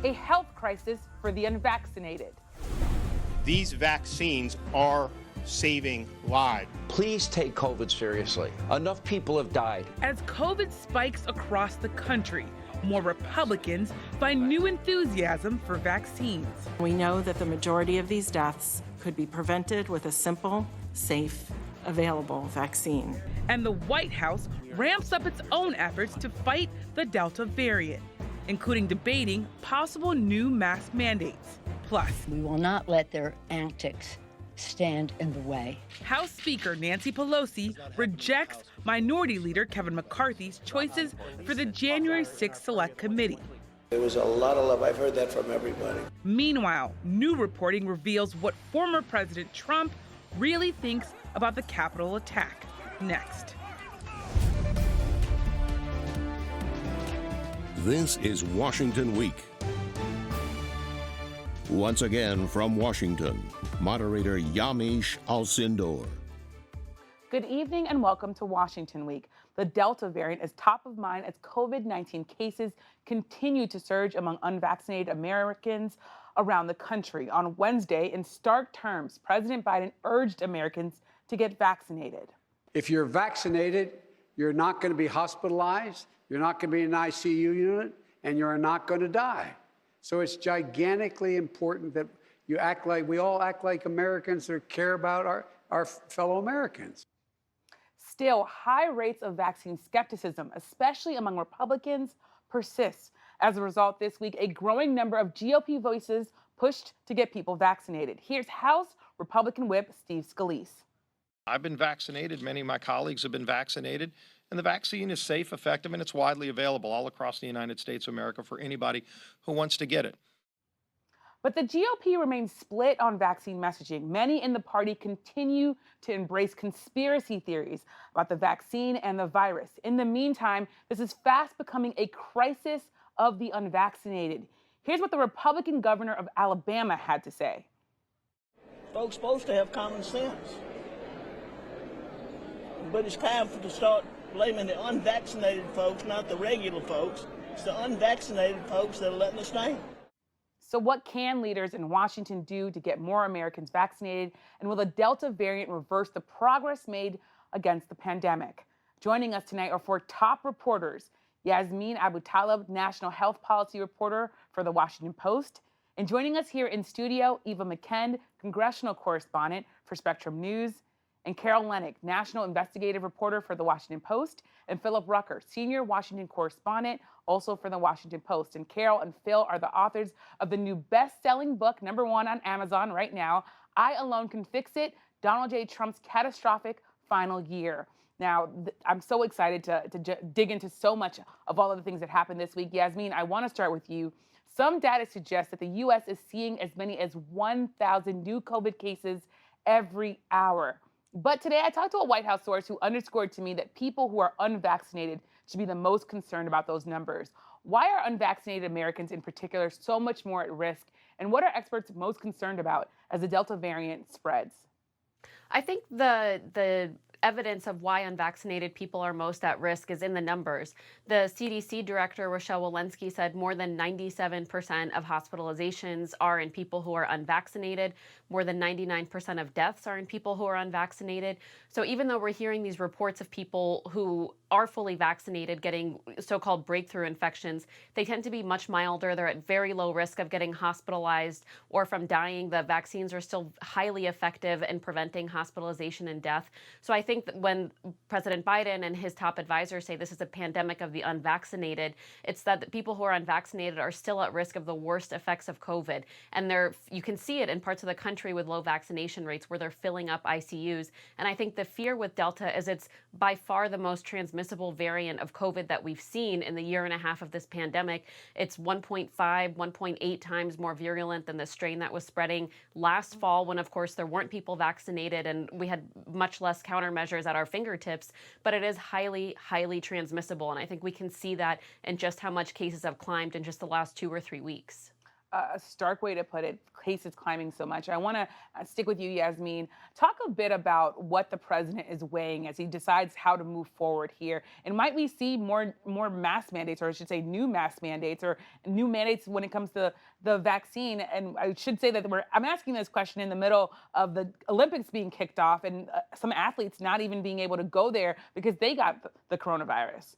a health crisis for the unvaccinated. These vaccines are saving lives. Please take COVID seriously. Enough people have died. As COVID spikes across the country, more Republicans find new enthusiasm for vaccines. We know that the majority of these deaths could be prevented with a simple, safe, available vaccine. And the White House ramps up its own efforts to fight the Delta variant, including debating possible new mask mandates. Plus, we will not let their antics stand in the way. House Speaker Nancy Pelosi rejects Minority Leader Kevin McCarthy's choices for the January 6th Select Committee. There was a lot of love. I've heard that from everybody. Meanwhile, new reporting reveals what former President Trump really thinks about the Capitol attack. Next. This is Washington Week. Once again from Washington, moderator Yamiche Alcindor. Good evening and welcome to Washington Week. The Delta variant is top of mind as COVID-19 cases continue to surge among unvaccinated Americans around the country. On Wednesday, in stark terms, President Biden urged Americans to get vaccinated. If you're vaccinated, you're not going to be hospitalized, you're not going to be in an ICU unit, and you're not going to die. So it's gigantically important that we all act like Americans that care about our fellow Americans. Still, high rates of vaccine skepticism, especially among Republicans, persists. As a result, this week, a growing number of GOP voices pushed to get people vaccinated. Here's House Republican Whip Steve Scalise. I've been vaccinated. Many of my colleagues have been vaccinated. And the vaccine is safe, effective, and it's widely available all across the United States of America for anybody who wants to get it. But the GOP remains split on vaccine messaging. Many in the party continue to embrace conspiracy theories about the vaccine and the virus. In the meantime, this is fast becoming a crisis of the unvaccinated. Here's what the Republican governor of Alabama had to say. Folks supposed to have common sense. But it's time to start blaming the unvaccinated folks, not the regular folks. It's the unvaccinated folks that are letting us down. So what can leaders in Washington do to get more Americans vaccinated? And will the Delta variant reverse the progress made against the pandemic? Joining us tonight are four top reporters: Yasmeen Abutaleb, national health policy reporter for The Washington Post. And joining us here in studio, Eva McKend, congressional correspondent for Spectrum News. And Carol Leonnig, national investigative reporter for The Washington Post, and Philip Rucker, senior Washington correspondent, also for The Washington Post. And Carol and Phil are the authors of the new best-selling book, #1 on Amazon right now, I Alone Can Fix It, Donald J. Trump's Catastrophic Final Year. Now, I'm so excited to dig into so much of all of the things that happened this week. Yasmeen, I want to start with you. Some data suggests that the U.S. is seeing as many as 1,000 new COVID cases every hour. But today I talked to a White House source who underscored to me that people who are unvaccinated should be the most concerned about those numbers. Why are unvaccinated Americans in particular so much more at risk? And what are experts most concerned about as the Delta variant spreads? I think the evidence of why unvaccinated people are most at risk is in the numbers. The CDC director, Rochelle Walensky, said more than 97% of hospitalizations are in people who are unvaccinated. More than 99% of deaths are in people who are unvaccinated. So even though we're hearing these reports of people who are fully vaccinated getting so-called breakthrough infections, they tend to be much milder. They're at very low risk of getting hospitalized or from dying. The vaccines are still highly effective in preventing hospitalization and death. So I think that when President Biden and his top advisors say this is a pandemic of the unvaccinated, it's that the people who are unvaccinated are still at risk of the worst effects of COVID. And you can see it in parts of the country with low vaccination rates where they're filling up ICUs. And I think the fear with Delta is it's by far the most transmissible variant of COVID that we've seen in the year and a half of this pandemic. It's 1.5, 1.8 times more virulent than the strain that was spreading last fall when, of course, there weren't people vaccinated and we had much less countermeasures at our fingertips. But it is highly, highly transmissible. And I think we can see that in just how much cases have climbed in just the last 2 or 3 weeks. a stark way to put it, cases climbing so much. I want to stick with you, Yasmeen. Talk a bit about what the president is weighing as he decides how to move forward here. And might we see more mask mandates, or I should say new mask mandates, or new mandates when it comes to the vaccine? And I should say that I'm asking this question in the middle of the Olympics being kicked off and some athletes not even being able to go there because they got the coronavirus.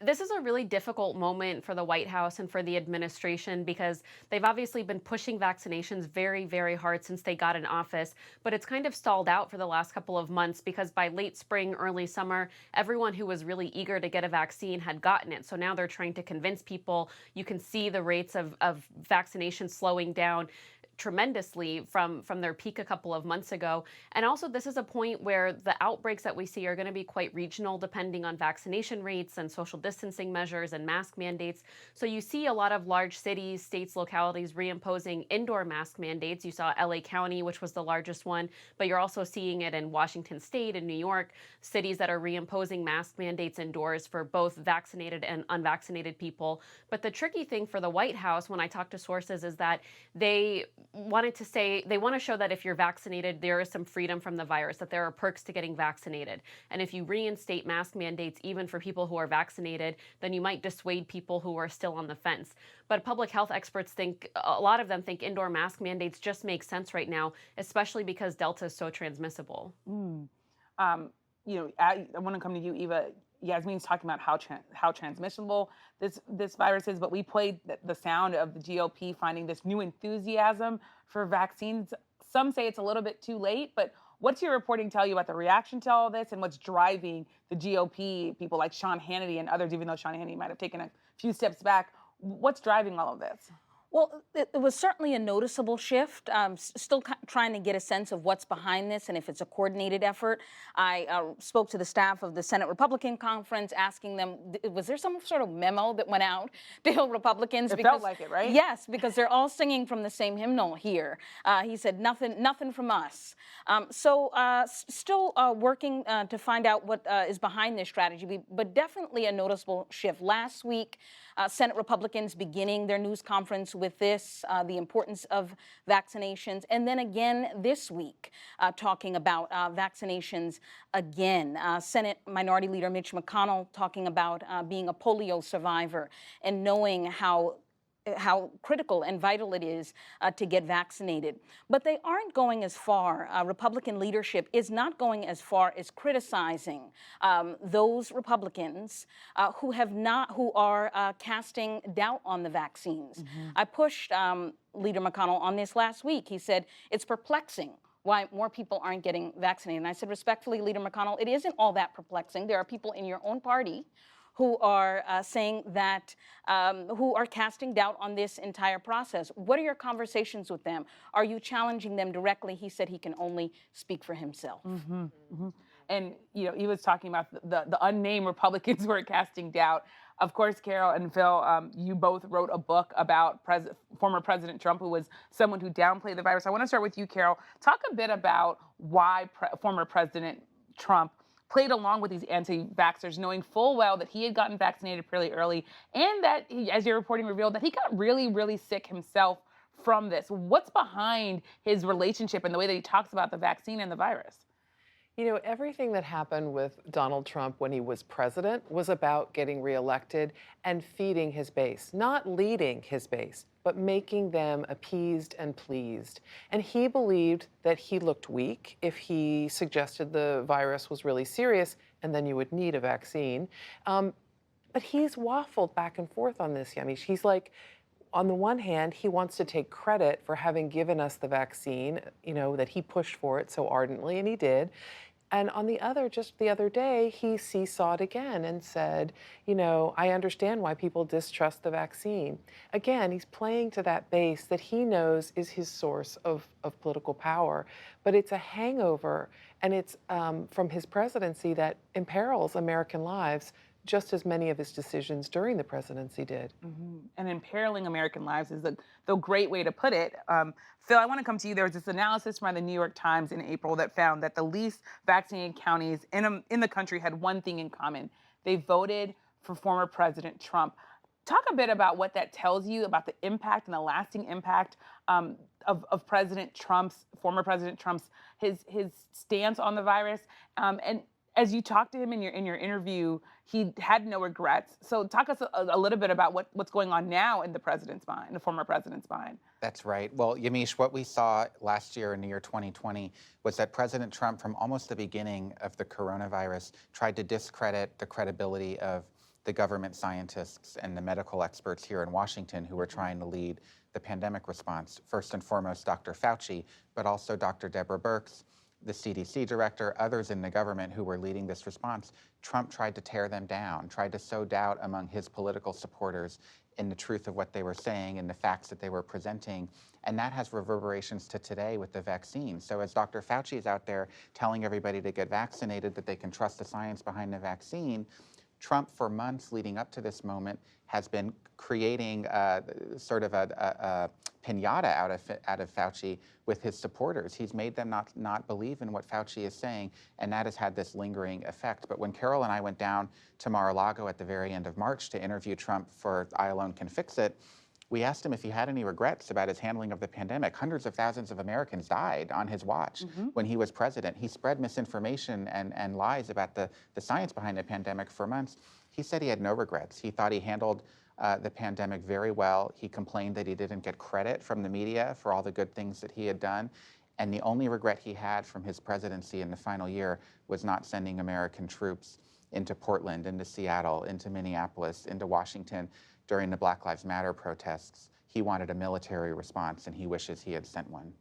This is a really difficult moment for the White House and for the administration because they've obviously been pushing vaccinations very, very hard since they got in office, but it's kind of stalled out for the last couple of months because by late spring, early summer, everyone who was really eager to get a vaccine had gotten it. So now they're trying to convince people. You can see the rates of vaccination slowing down tremendously from their peak a couple of months ago. And also, this is a point where the outbreaks that we see are going to be quite regional depending on vaccination rates and social distancing measures and mask mandates. So you see a lot of large cities, states, localities reimposing indoor mask mandates. You saw LA County, which was the largest one, but you're also seeing it in Washington State and New York, cities that are reimposing mask mandates indoors for both vaccinated and unvaccinated people. But the tricky thing for the White House, when I talk to sources, is that they want to show that if you're vaccinated, there is some freedom from the virus, that there are perks to getting vaccinated. And if you reinstate mask mandates, even for people who are vaccinated, then you might dissuade people who are still on the fence. But public health experts think, a lot of them think indoor mask mandates just make sense right now, especially because Delta is so transmissible. I want to come to you, Eva. Yasmeen's talking about how transmissible this virus is, but we played the sound of the GOP finding this new enthusiasm for vaccines. Some say it's a little bit too late, but what's your reporting tell you about the reaction to all this and what's driving the GOP, people like Sean Hannity and others, even though Sean Hannity might have taken a few steps back? What's driving all of this? Well, it was certainly a noticeable shift. Still trying to get a sense of what's behind this and if it's a coordinated effort. I spoke to the staff of the Senate Republican Conference asking them, was there some sort of memo that went out to Hill Republicans? It felt like it, right? Yes, because they're all singing from the same hymnal here. He said, nothing from us. Still working to find out what is behind this strategy, but definitely a noticeable shift. Last week, Senate Republicans beginning their news conference with this, the importance of vaccinations, and then again this week talking about vaccinations again. Senate Minority Leader Mitch McConnell talking about being a polio survivor and knowing how critical and vital it is to get vaccinated. But they aren't going as far. Republican leadership is not going as far as criticizing those Republicans who are casting doubt on the vaccines. Mm-hmm. I pushed Leader McConnell on this last week. He said, it's perplexing why more people aren't getting vaccinated. And I said, respectfully, Leader McConnell, it isn't all that perplexing. There are people in your own party who are saying that, who are casting doubt on this entire process. What are your conversations with them? Are you challenging them directly? He said he can only speak for himself. Mm-hmm, mm-hmm. And, he was talking about the unnamed Republicans who are casting doubt. Of course, Carol and Phil, you both wrote a book about former President Trump, who was someone who downplayed the virus. I want to start with you, Carol. Talk a bit about why former President Trump played along with these anti-vaxxers, knowing full well that he had gotten vaccinated fairly early and that, as your reporting revealed, that he got really, really sick himself from this. What's behind his relationship and the way that he talks about the vaccine and the virus? Everything that happened with Donald Trump when he was president was about getting reelected and feeding his base, not leading his base, but making them appeased and pleased. And he believed that he looked weak if he suggested the virus was really serious and then you would need a vaccine. But he's waffled back and forth on this, Yamiche. He's like, on the one hand, he wants to take credit for having given us the vaccine, that he pushed for it so ardently, and he did. And on the other, just the other day, he seesawed again and said, I understand why people distrust the vaccine. Again, he's playing to that base that he knows is his source of political power. But it's a hangover, and it's from his presidency that imperils American lives just as many of his decisions during the presidency did. Mm-hmm. And imperiling American lives is the great way to put it. Phil, I want to come to you. There was this analysis from the New York Times in April that found that the least vaccinated counties in the country had one thing in common. They voted for former President Trump. Talk a bit about what that tells you about the impact and the lasting impact of President Trump's, former President Trump's, his stance on the virus. And as you talked to him in your interview, he had no regrets. So talk us a little bit about what's going on now in the president's mind, the former president's mind. That's right. Well, Yamiche, what we saw last year in the year 2020 was that President Trump, from almost the beginning of the coronavirus, tried to discredit the credibility of the government scientists and the medical experts here in Washington who were trying to lead the pandemic response. First and foremost, Dr. Fauci, but also Dr. Deborah Birx, the CDC director, others in the government who were leading this response. Trump tried to tear them down, tried to sow doubt among his political supporters in the truth of what they were saying and the facts that they were presenting. And that has reverberations to today with the vaccine. So as Dr. Fauci is out there telling everybody to get vaccinated, that they can trust the science behind the vaccine, Trump, for months leading up to this moment, has been creating sort of a piñata out of Fauci with his supporters. He's made them not believe in what Fauci is saying, and that has had this lingering effect. But when Carol and I went down to Mar-a-Lago at the very end of March to interview Trump for I Alone Can Fix It, we asked him if he had any regrets about his handling of the pandemic. Hundreds of thousands of Americans died on his watch when he was president. He spread misinformation and lies about the science behind the pandemic for months. He said he had no regrets. He thought he handled the pandemic very well. He complained that he didn't get credit from the media for all the good things that he had done. And the only regret he had from his presidency in the final year was not sending American troops into Portland, into Seattle, into Minneapolis, into Washington during the Black Lives Matter protests. He wanted a military response, and he wishes he had sent one.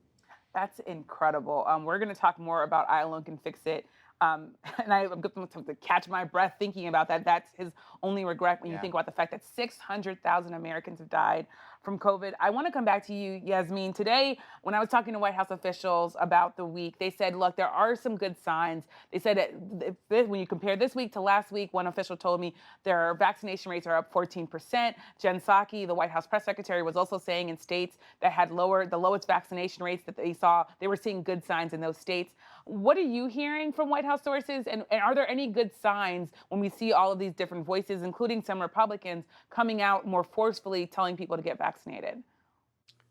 That's incredible. We're going to talk more about I Alone Can Fix It. And I'm going to catch my breath thinking about that. That's his only regret when you think about the fact that 600,000 Americans have died from COVID. I want to come back to you, Yasmeen. Today, when I was talking to White House officials about the week, they said, look, there are some good signs. They said that when you compare this week to last week, one official told me their vaccination rates are up 14%. Jen Psaki, the White House press secretary, was also saying in states that had the lowest vaccination rates that they saw, they were seeing good signs in those states. What are you hearing from White House sources? And are there any good signs when we see all of these different voices, including some Republicans, coming out more forcefully telling people to get vaccinated?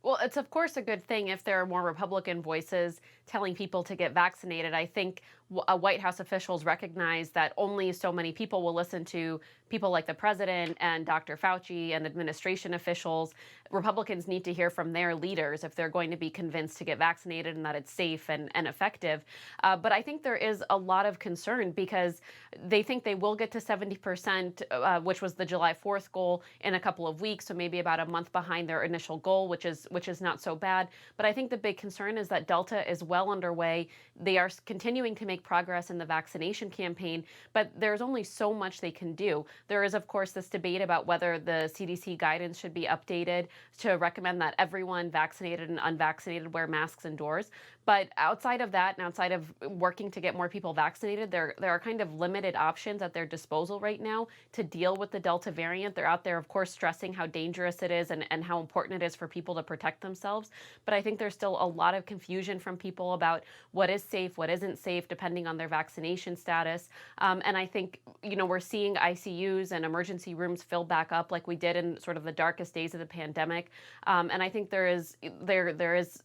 Well, it's of course a good thing if there are more Republican voices telling people to get vaccinated. I think White House officials recognize that only so many people will listen to people like the president and Dr. Fauci and administration officials. Republicans need to hear from their leaders if they're going to be convinced to get vaccinated and that it's safe and effective. But I think there is a lot of concern because they think they will get to 70%, which was the July 4th goal, in a couple of weeks. So maybe about a month behind their initial goal, which is not so bad. But I think the big concern is that Delta is well underway. They are continuing to make progress in the vaccination campaign, but there's only so much they can do. There is, of course, this debate about whether the CDC guidance should be updated to recommend that everyone vaccinated and unvaccinated wear masks indoors. But outside of that, and outside of working to get more people vaccinated, there are kind of limited options at their disposal right now to deal with the Delta variant. They're out there, of course, stressing how dangerous it is and how important it is for people to protect themselves. But I think there's still a lot of confusion from people about what is safe, what isn't safe, depending on their vaccination status. And I think, we're seeing ICUs and emergency rooms fill back up like we did in sort of the darkest days of the pandemic. And I think there is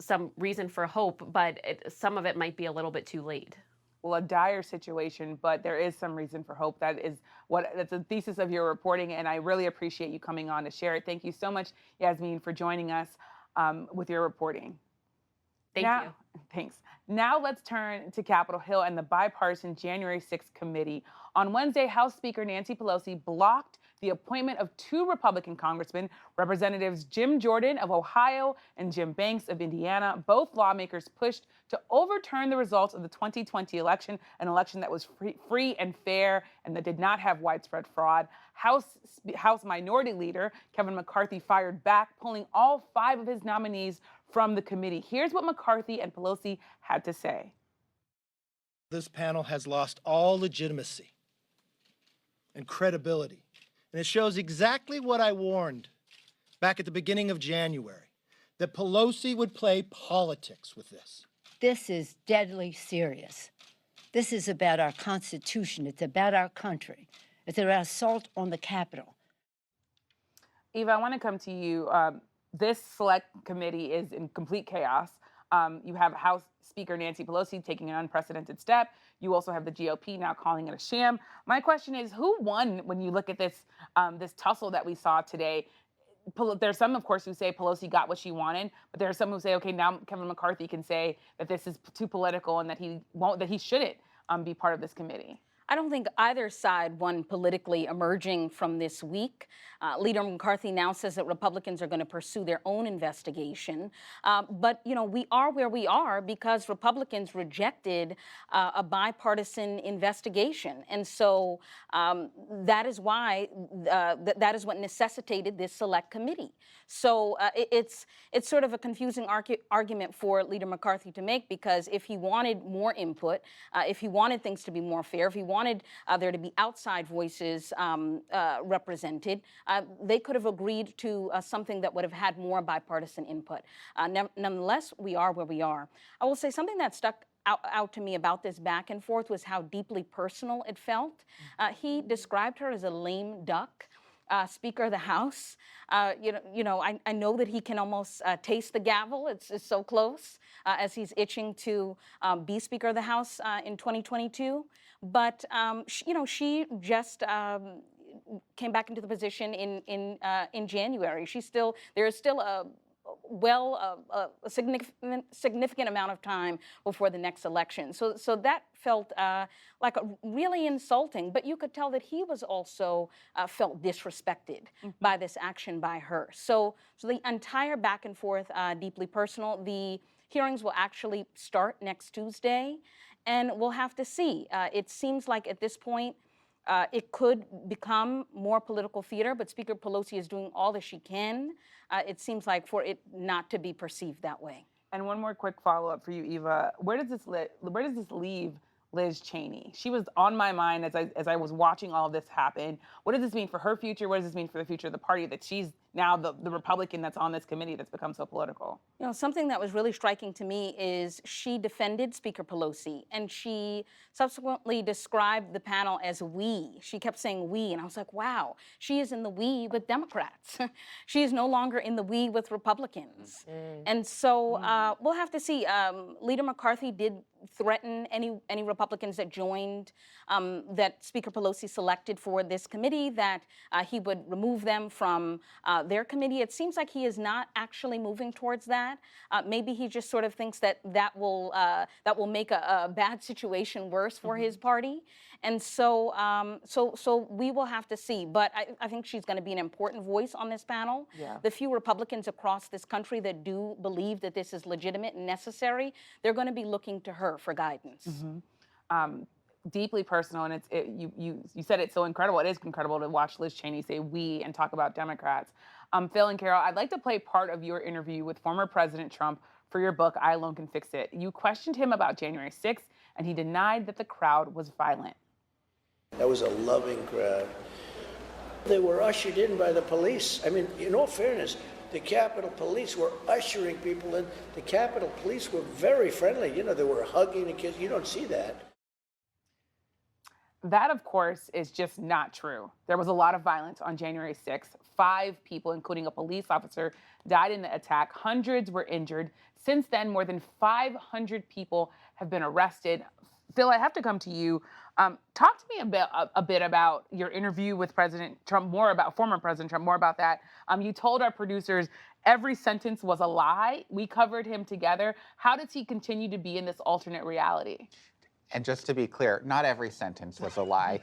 some reason for hope, but some of it might be a little bit too late. Well, a dire situation, but there is some reason for hope. That's the thesis of your reporting, and I really appreciate you coming on to share it. Thank you so much, Yasmeen, for joining us with your reporting. Thank you. Thanks. Now let's turn to Capitol Hill and the bipartisan January 6th committee. On Wednesday, House Speaker Nancy Pelosi blocked the appointment of two Republican congressmen, Representatives Jim Jordan of Ohio and Jim Banks of Indiana. Both lawmakers pushed to overturn the results of the 2020 election, an election that was free and fair and that did not have widespread fraud. House Minority Leader Kevin McCarthy fired back, pulling all 5 of his nominees from the committee. Here's what McCarthy and Pelosi had to say. This panel has lost all legitimacy and credibility. And it shows exactly what I warned back at the beginning of January, that Pelosi would play politics with this. This is deadly serious. This is about our Constitution. It's about our country. It's an assault on the Capitol. Eva, I want to come to you. This select committee is in complete chaos. You have House Speaker Nancy Pelosi taking an unprecedented step. You also have the GOP now calling it a sham. My question is, who won when you look at this this tussle that we saw today? There's some, of course, who say Pelosi got what she wanted, but there are some who say, okay, now Kevin McCarthy can say that this is too political and that he shouldn't be part of this committee. I don't think either side won politically emerging from this week. Leader McCarthy now says that Republicans are going to pursue their own investigation. But, you know, we are where we are because Republicans rejected a bipartisan investigation. And so that is why, that is what necessitated this select committee. So it's sort of a confusing argument for Leader McCarthy to make, because if he wanted more input, if he wanted things to be more fair, if he wanted there to be outside voices represented, they could have agreed to something that would have had more bipartisan input. Nonetheless, we are where we are. I will say something that stuck out to me about this back and forth was how deeply personal it felt. He described her as a lame duck. Speaker of the House. I know that he can almost taste the gavel. It's so close as he's itching to be Speaker of the House in 2022. But she just came back into the position in January. There is still a significant amount of time before the next election. So that felt like really insulting, but you could tell that he was also felt disrespected by this action by her. So the entire back and forth, deeply personal. The hearings will actually start next Tuesday, and we'll have to see. It seems like at this point, it could become more political theater, but Speaker Pelosi is doing all that she can. It seems like for it not to be perceived that way. And one more quick follow-up for you, Eva. Where does this leave Liz Cheney? She was on my mind as I was watching all of this happen. What does this mean for her future? What does this mean for the future of the party that she's now the Republican that's on this committee that's become so political? You know, something that was really striking to me is she defended Speaker Pelosi, and she subsequently described the panel as we. She kept saying we, and I was like, wow, she is in the we with Democrats. She is no longer in the we with Republicans. And so we'll have to see. Leader McCarthy did threaten any Republicans that joined, that Speaker Pelosi selected for this committee, that he would remove them from their committee. It seems like he is not actually moving towards that. Maybe he just sort of thinks that will make a bad situation worse for his party. And so we will have to see. But I think she's going to be an important voice on this panel. Yeah. The few Republicans across this country that do believe that this is legitimate and necessary, they're going to be looking to her for guidance. Deeply personal, and you said it's so incredible. It is incredible to watch Liz Cheney say we and talk about Democrats. Phil and Carol, I'd like to play part of your interview with former President Trump for your book, I Alone Can Fix It. You questioned him about January 6th, and he denied that the crowd was violent. That was a loving crowd. They were ushered in by the police. I mean, in all fairness, the Capitol Police were ushering people in. The Capitol Police were very friendly. You know, they were hugging and kissing. You don't see that. That, of course, is just not true. There was a lot of violence on January 6th. 5 people, including a police officer, died in the attack. Hundreds were injured. Since then, more than 500 people have been arrested. Phil, I have to come to you. Talk to me a bit about your interview with President Trump, former President Trump, more about that. You told our producers every sentence was a lie. We covered him together. How does he continue to be in this alternate reality? And just to be clear, not every sentence was a lie.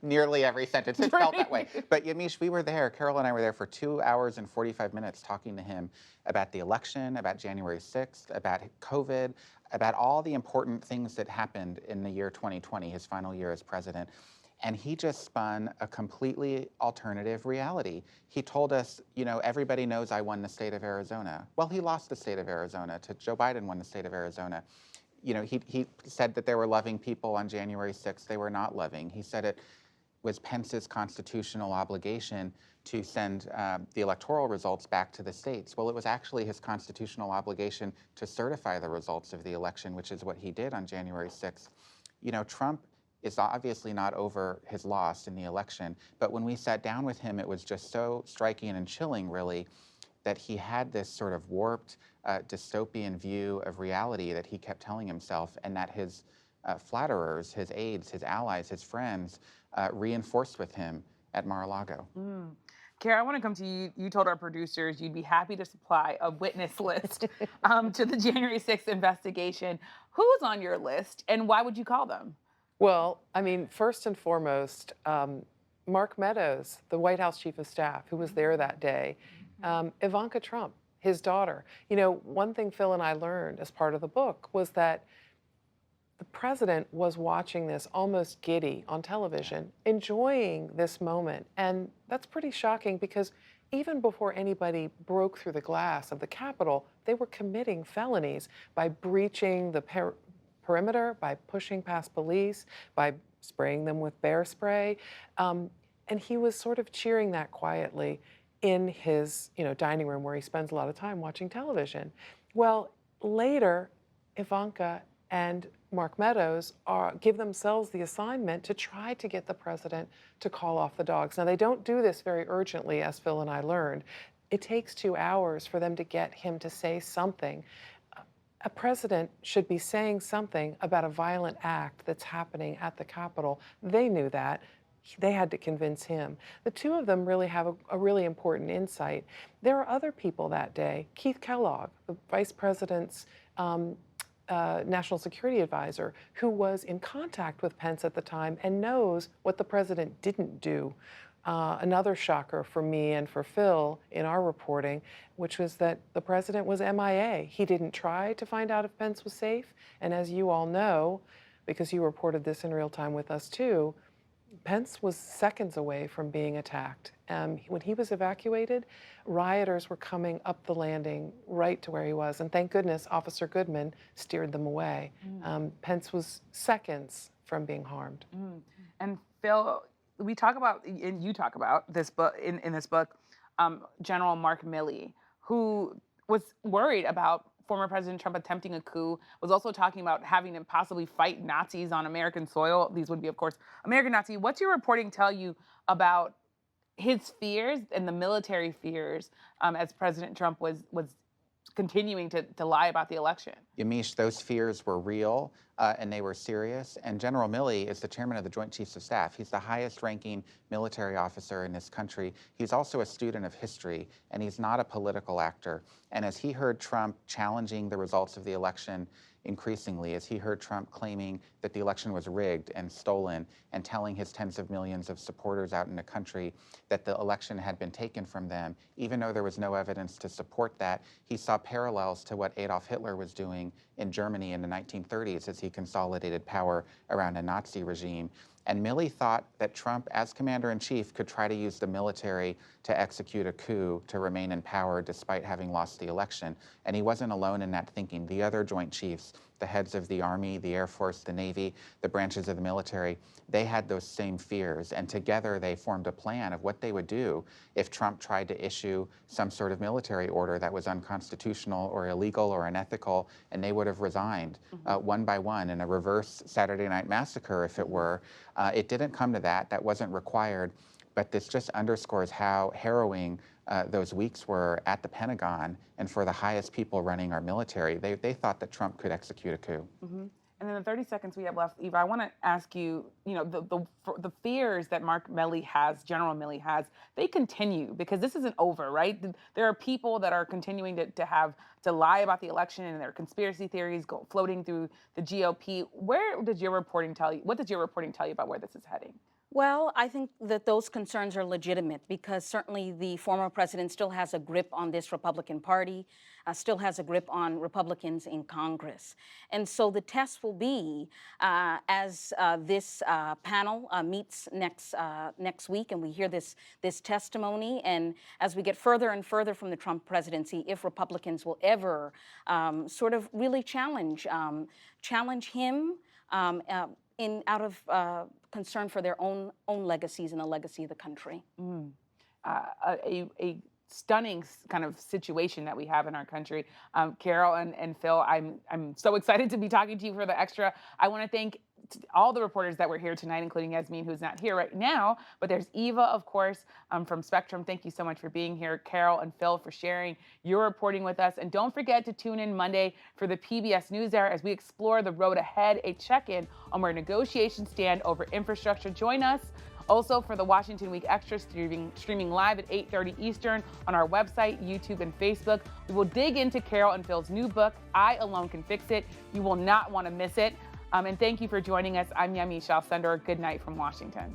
Nearly every sentence. It felt that way. But Yamish, we were there, Carol and I were there for 2 hours and 45 minutes talking to him about the election, about January 6th, about COVID, about all the important things that happened in the year 2020, his final year as president. And he just spun a completely alternative reality. He told us, you know, everybody knows I won the state of Arizona. Well, he lost the state of Arizona to Joe Biden won the state of Arizona. You know, he said that there were loving people on January 6th. They were not loving. He said it was Pence's constitutional obligation to send the electoral results back to the states. Well, it was actually his constitutional obligation to certify the results of the election, which is what he did on January 6th. You know, Trump is obviously not over his loss in the election. But when we sat down with him, it was just so striking and chilling, really, that he had this sort of warped dystopian view of reality that he kept telling himself, and that his flatterers, his aides, his allies, his friends reinforced with him at Mar-a-Lago. Kara, I want to come to you. You told our producers you'd be happy to supply a witness list to the January 6th investigation. Who's on your list, and why would you call them? Well, I mean, first and foremost, Mark Meadows, the White House Chief of Staff, who was there that day, Ivanka Trump, his daughter. You know, one thing Phil and I learned as part of the book was that the president was watching this almost giddy on television, enjoying this moment. And that's pretty shocking because even before anybody broke through the glass of the Capitol, they were committing felonies by breaching the perimeter, by pushing past police, by spraying them with bear spray. And he was sort of cheering that quietly in his, dining room where he spends a lot of time watching television. Well, later, Ivanka and Mark Meadows give themselves the assignment to try to get the president to call off the dogs. Now, they don't do this very urgently, as Phil and I learned. It takes 2 hours for them to get him to say something. A president should be saying something about a violent act that's happening at the Capitol. They knew that. They had to convince him. The two of them really have a really important insight. There are other people that day. Keith Kellogg, the vice president's national security advisor, who was in contact with Pence at the time and knows what the president didn't do. Another shocker for me and for Phil in our reporting, which was that the president was MIA. He didn't try to find out if Pence was safe. And as you all know, because you reported this in real time with us too, Pence was seconds away from being attacked. When he was evacuated, rioters were coming up the landing right to where he was. And thank goodness Officer Goodman steered them away. Pence was seconds from being harmed. And Phil, we talk about, and you talk about this book in this book, General Mark Milley, who was worried about former President Trump attempting a coup, was also talking about having to possibly fight Nazis on American soil. These would be, of course, American Nazi. What's your reporting tell you about his fears and the military fears as President Trump was continuing to lie about the election? Yamiche, those fears were real and they were serious. And General Milley is the chairman of the Joint Chiefs of Staff. He's the highest ranking military officer in this country. He's also a student of history, and he's not a political actor. And as he heard Trump challenging the results of the election increasingly, as he heard Trump claiming that the election was rigged and stolen and telling his tens of millions of supporters out in the country that the election had been taken from them, even though there was no evidence to support that, he saw parallels to what Adolf Hitler was doing in Germany in the 1930s as he consolidated power around a Nazi regime. And Milley thought that Trump, as commander-in-chief, could try to use the military to execute a coup to remain in power despite having lost the election. And he wasn't alone in that thinking. The other Joint Chiefs, the heads of the Army, the Air Force, the Navy, the branches of the military, they had those same fears. And together they formed a plan of what they would do if Trump tried to issue some sort of military order that was unconstitutional or illegal or unethical, and they would have resigned one by one in a reverse Saturday Night Massacre, if it were. It didn't come to that. That wasn't required. But this just underscores how harrowing those weeks were at the Pentagon and for the highest people running our military. They thought that Trump could execute a coup. And in the 30 seconds we have left, Eva, I want to ask you, the fears that Mark Milley has, General Milley has, they continue because this isn't over, right? There are people that are continuing to lie about the election, and there are conspiracy theories floating through the GOP. What does your reporting tell you about where this is heading? Well, I think that those concerns are legitimate because certainly the former president still has a grip on this Republican Party, still has a grip on Republicans in Congress. And so the test will be as this panel meets next week and we hear this testimony, and as we get further and further from the Trump presidency, if Republicans will ever sort of really challenge him out of concern for their own legacies and the legacy of the country. A stunning kind of situation that we have in our country. Carol and Phil, I'm so excited to be talking to you for the extra. I want to thank all the reporters that were here tonight, including Yasmeen, who's not here right now. But there's Eva, of course, from Spectrum. Thank you so much for being here. Carol and Phil for sharing your reporting with us. And don't forget to tune in Monday for the PBS NewsHour as we explore the road ahead, a check-in on where negotiations stand over infrastructure. Join us also for the Washington Week Extra streaming live at 8:30 Eastern on our website, YouTube, and Facebook. We will dig into Carol and Phil's new book, I Alone Can Fix It. You will not want to miss it. And thank you for joining us. I'm Yasmeen. Good night from Washington.